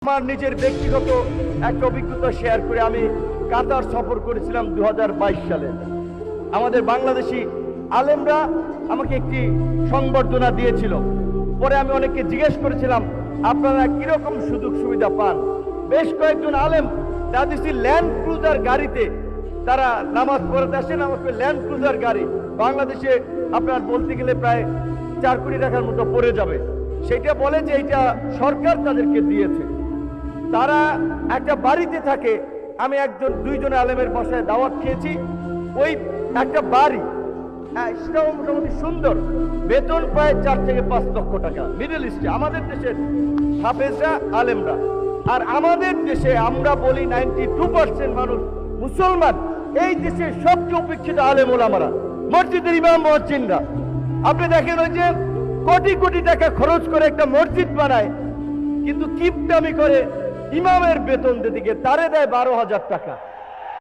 আমার নিজের ব্যক্তিগত একটা অভিজ্ঞতা শেয়ার করে আমি কাতার সফর করেছিলাম 2022 সালে। আমাদের বাংলাদেশি আলেমরা আমাকে একটি সংবর্ধনা দিয়েছিল। পরে আমি অনেককে জিজ্ঞেস করেছিলাম আপনারা কিরকম সুযোগ সুবিধা পান। বেশ কয়েকজন আলেম তাদের ল্যান্ড ক্রুজার গাড়িতে তারা নামাজ পড়তে আসেন। আমাকে ল্যান্ড ক্রুজার গাড়ি বাংলাদেশে আপনার বলতে গেলে প্রায় 4 কোটি টাকার মতো পড়ে যাবে। সেটা বলে যে এটা সরকার তাদেরকে দিয়েছে। তারা একটা বাড়িতে থাকে। আমি দুইজন আলেমের বাসায় দাওয়াত খেয়েছি। ওই একটা বাড়ি, সেটাও মোটামুটি সুন্দর, বেতন প্রায় 4 থেকে 5 লক্ষ টাকা। মিডল ইস্টে আমাদের দেশের হাফেজরা আলেমরা, আর আমাদের দেশে আমরা বলি 92% মানুষ মুসলমান। এই দেশের সবচেয়ে উপেক্ষিত আলেম ওলামারা, মসজিদের ইমাম মুয়াজ্জিনরা। আপনি দেখেন ওই যে কোটি কোটি টাকা খরচ করে একটা মসজিদ বানায়, কিন্তু কিপটামি করে ইমামের বেতন দিতে গিয়ে তারে দেয় 12,000 টাকা।